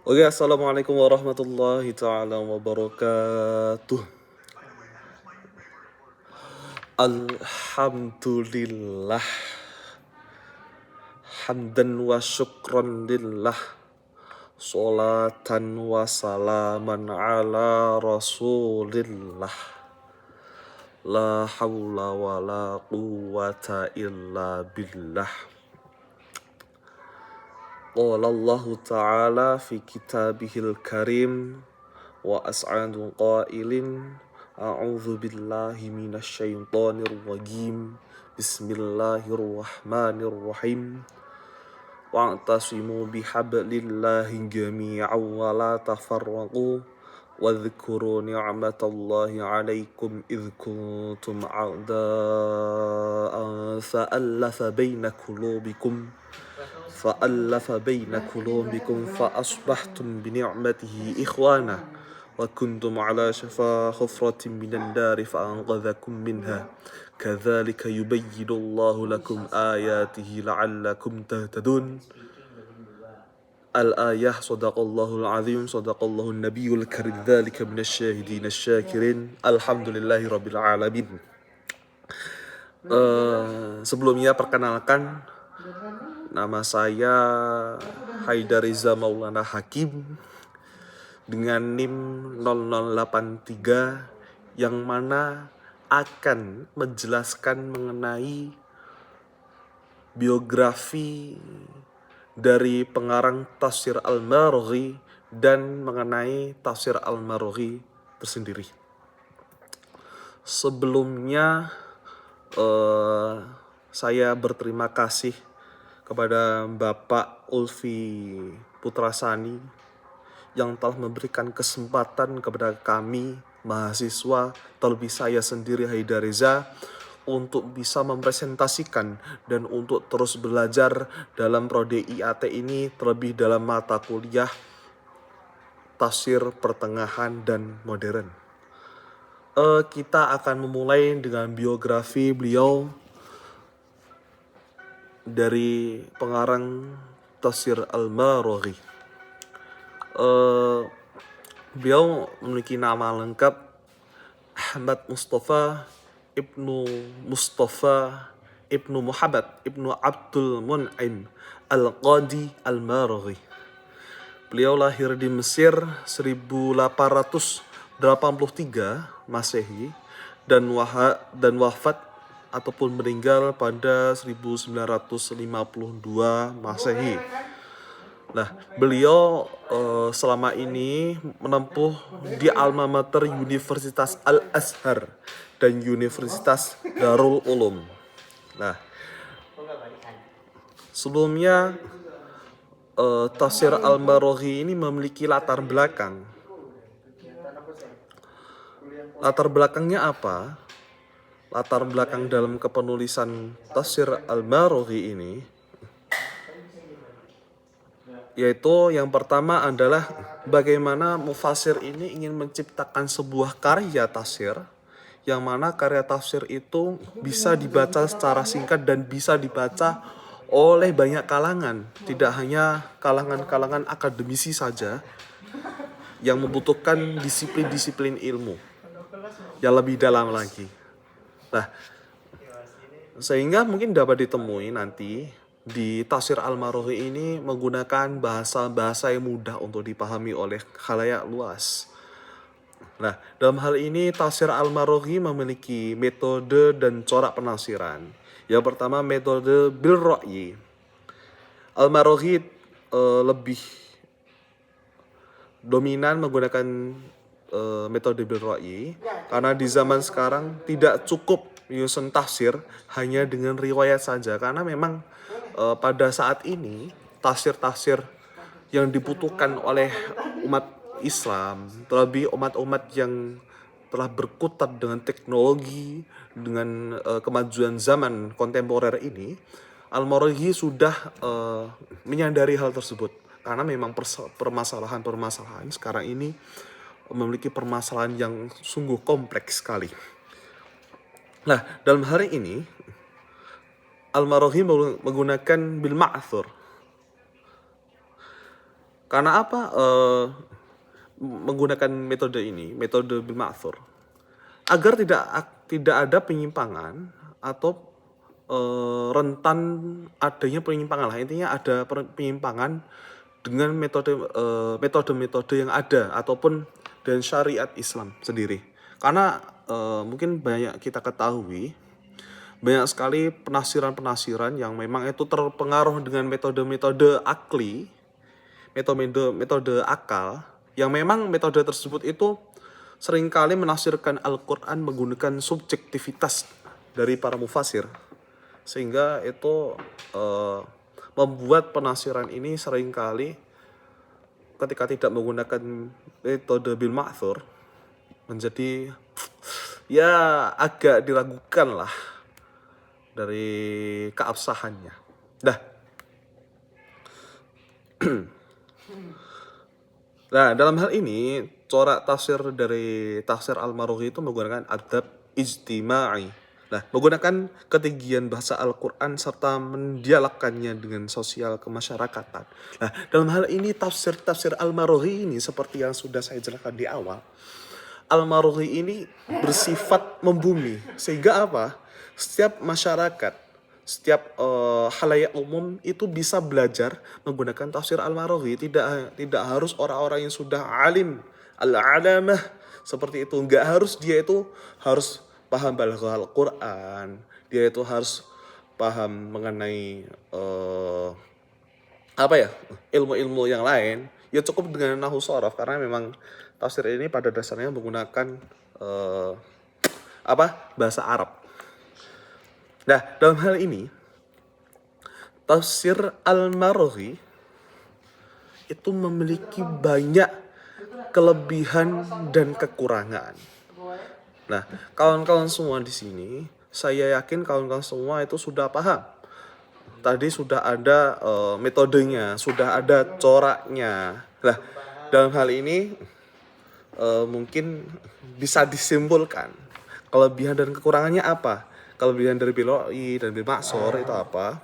Oke, assalamualaikum warahmatullahi taala wabarakatuh. Alhamdulillah, hamdan wa syukran lillah, salatan wa salaman ala rasulillah. La hawla wa la quwwata illa billah. Qala Allah ta'ala fi kitabihil karim wa as'adu qailin a'udzu billahi minasyaitonir rajim. Bismillahirrahmanirrahim. Wa'tasimu bihablillahi jami'an wa la tafarraqu wadhkuru ni'matallahi 'alaikum idh kuntum a'da'an fa'alafa baina qulubikum fa asbahtum bi ni'matihi ikhwana wa kuntum ala shafa hufratin minan dari fa anqadhakum minha kadzalika yubayyinu Allahu lakum ayatihi la'allakum tahtadun. Al-ayah, sadaqallahul azim, sadaqallahun nabiyul karim, dzalika minasyahidin asyakirin, alhamdulillahi rabbil alamin. Sebelumnya perkenalkan, nama saya Haidariza Maulana Hakim dengan NIM 0083 yang mana akan menjelaskan mengenai biografi dari pengarang Tafsir Al-Maraghi dan mengenai Tafsir Al-Maraghi tersendiri. Sebelumnya saya berterima kasih kepada Bapak Ulfi Putrasani yang telah memberikan kesempatan kepada kami mahasiswa, terlebih saya sendiri Haidariza, untuk bisa mempresentasikan dan untuk terus belajar dalam prodi IAT ini, terlebih dalam mata kuliah tafsir pertengahan dan modern. Kita akan memulai dengan biografi beliau dari pengarang Tafsir Al-Maraghi. Beliau memiliki nama lengkap Ahmad Mustafa Ibnu Muhammad Ibnu Abdul Mun'im Al-Qadi Al-Maraghi. Beliau lahir di Mesir 1883 Masehi dan wafat ataupun meninggal pada 1952 Masehi. Nah, beliau selama ini menempuh di alma mater Universitas Al-Azhar dan Universitas Darul Ulum. Nah, sebelumnya Tafsir Al-Maraghi ini memiliki latar belakang. Latar belakangnya apa? Latar belakang dalam kepenulisan Tafsir Al-Maraghi ini yaitu yang pertama adalah bagaimana mufasir ini ingin menciptakan sebuah karya tafsir yang mana karya tafsir itu bisa dibaca secara singkat dan bisa dibaca oleh banyak kalangan, tidak hanya kalangan-kalangan akademisi saja yang membutuhkan disiplin-disiplin ilmu yang lebih dalam lagi. Nah, sehingga mungkin dapat ditemui nanti di Tafsir Al-Maraghi ini menggunakan bahasa-bahasa yang mudah untuk dipahami oleh khalayak luas. Nah, dalam hal ini Tafsir Al-Maraghi memiliki metode dan corak penafsiran. Yang pertama, metode bil ra'yi. Al-Maraghi lebih dominan menggunakan metode bil ra'yi karena di zaman sekarang tidak cukup menyusun tafsir hanya dengan riwayat saja, karena memang pada saat ini tafsir-tafsir yang dibutuhkan oleh umat Islam, terlebih umat-umat yang telah berkutat dengan teknologi, dengan kemajuan zaman kontemporer ini, Al-Maraghi sudah menyadari hal tersebut, karena memang permasalahan-permasalahan sekarang ini memiliki permasalahan yang sungguh kompleks sekali. Nah, dalam hari ini Al-Maraghi menggunakan bil ma'thur. Karena apa? Menggunakan metode ini, metode bil ma'thur, agar tidak ada penyimpangan atau rentan adanya penyimpangan lah. Intinya ada penyimpangan dengan metode-metode yang ada ataupun dan syariat Islam sendiri. Karena mungkin banyak kita ketahui, banyak sekali penafsiran-penafsiran yang memang itu terpengaruh dengan metode-metode akli, metode akal, yang memang metode tersebut itu seringkali menafsirkan Al-Quran menggunakan subjektivitas dari para mufasir, sehingga itu membuat penafsiran ini seringkali ketika tidak menggunakan metode bil ma'thur menjadi ya agak diragukan lah dari keabsahannya. Nah, dalam hal ini corak tafsir dari tafsir Al-Marughi itu menggunakan adab ijtima'i. Nah, menggunakan ketinggian bahasa Al-Quran serta mendialogkannya dengan sosial kemasyarakatan. Nah, dalam hal ini tafsir Al-Marughi ini seperti yang sudah saya jelaskan di awal, Al-Marughi ini bersifat membumi, sehingga apa? Setiap masyarakat, setiap halayak umum itu bisa belajar menggunakan tafsir Al-Marughi. Tidak harus orang-orang yang sudah alim, al-alamah seperti itu. Nggak harus dia itu harus paham balaghah Al-Quran, dia itu harus paham mengenai ilmu-ilmu yang lain. Ya cukup dengan nahwu shorof, karena memang tafsir ini pada dasarnya menggunakan bahasa Arab. Nah, dalam hal ini tafsir Al-Marughi itu memiliki banyak kelebihan dan kekurangan. Nah, kawan-kawan semua di sini, saya yakin kawan-kawan semua itu sudah paham. Tadi sudah ada metodenya, sudah ada coraknya. Nah, dalam hal ini mungkin bisa disimpulkan kelebihan dan kekurangannya apa. Kelebihan dari Biloi dan bil ma'thur itu apa?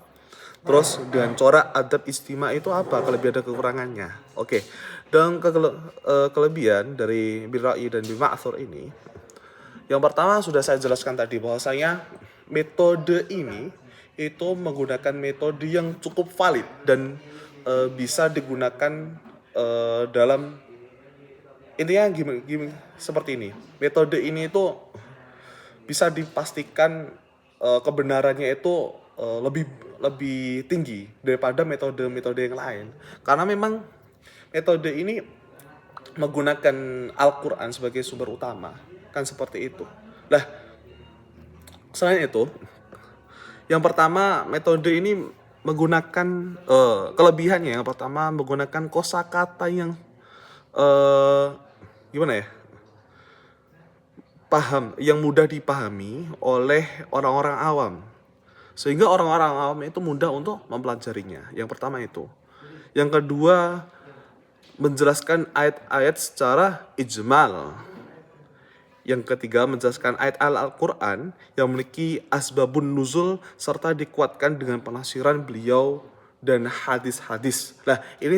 Terus dengan corak adab istima itu apa kelebihan dan kekurangannya? Oke. Dan kelebihan dari Biloi dan bil ma'thur ini, yang pertama sudah saya jelaskan tadi, bahwasanya metode ini itu menggunakan metode yang cukup valid dan bisa digunakan dalam, intinya gimana seperti ini. Metode ini itu bisa dipastikan kebenarannya itu lebih tinggi daripada metode-metode yang lain, karena memang metode ini menggunakan Al-Quran sebagai sumber utama, kan seperti itu. Nah, selain itu, yang pertama metode ini menggunakan kelebihannya, yang pertama menggunakan kosakata yang yang mudah dipahami oleh orang-orang awam, sehingga orang-orang awam itu mudah untuk mempelajarinya. Yang pertama itu. Yang kedua, menjelaskan ayat-ayat secara ijmal. Yang ketiga, menjelaskan ayat Al-Quran yang memiliki asbabun nuzul serta dikuatkan dengan penafsiran beliau dan hadis-hadis. Nah, ini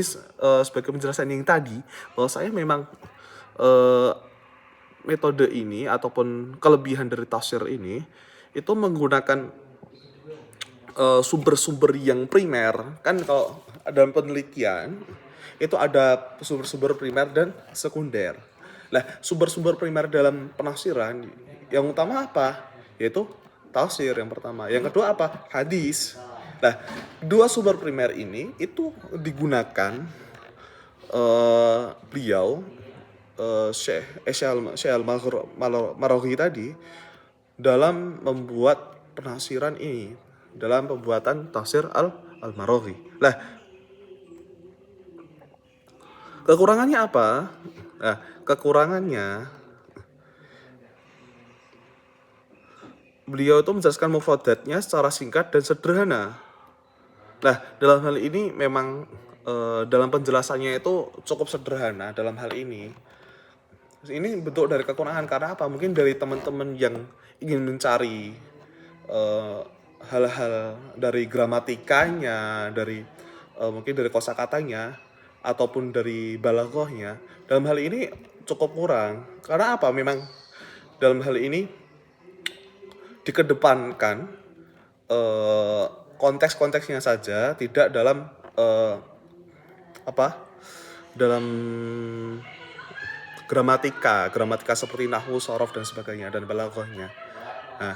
sebagai penjelasan yang tadi, bahwa saya memang metode ini ataupun kelebihan dari tafsir ini itu menggunakan sumber-sumber yang primer. Kan kalau dalam penelitian itu ada sumber-sumber primer dan sekunder. Nah, sumber-sumber primer dalam penafsiran yang utama apa? Yaitu tafsir yang pertama. Yang kedua apa? Hadis. Nah, dua sumber primer ini itu digunakan beliau Syekh Al-Marughi tadi dalam membuat penafsiran ini, dalam pembuatan tafsir Al-Marughi. Nah, kekurangannya apa? Nah, kekurangannya beliau itu menjelaskan mufradatnya secara singkat dan sederhana. Nah, dalam hal ini memang dalam penjelasannya itu cukup sederhana dalam hal ini. Ini bentuk dari kekurangan, karena apa? Mungkin dari teman-teman yang ingin mencari hal-hal dari gramatikanya, dari mungkin dari kosakatanya, ataupun dari balaghahnya dalam hal ini cukup kurang. Karena apa? Memang dalam hal ini dikedepankan konteks-konteksnya saja, tidak dalam apa? Dalam gramatika seperti nahwu, sorof dan sebagainya dan balaghahnya. Nah,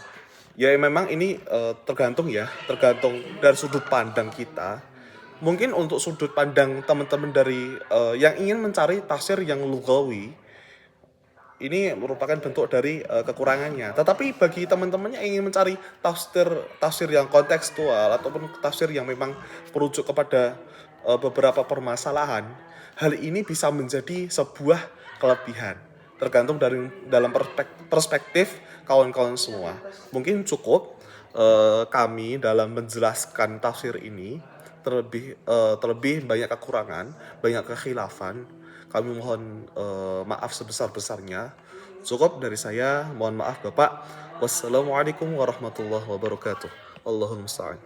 ya memang ini tergantung dari sudut pandang kita. Mungkin untuk sudut pandang teman-teman dari yang ingin mencari tafsir yang lugawi, ini merupakan bentuk dari kekurangannya. Tetapi bagi teman-teman yang ingin mencari tafsir yang kontekstual ataupun tafsir yang memang merujuk kepada beberapa permasalahan, hal ini bisa menjadi sebuah kelebihan. Tergantung dari dalam perspektif kawan-kawan semua. Mungkin cukup kami dalam menjelaskan tafsir ini, terlebih banyak kekurangan, banyak kekhilafan. Kami mohon maaf sebesar-besarnya. Cukup dari saya, mohon maaf Bapak. Wassalamualaikum warahmatullahi wabarakatuh. Allahumma musta'an.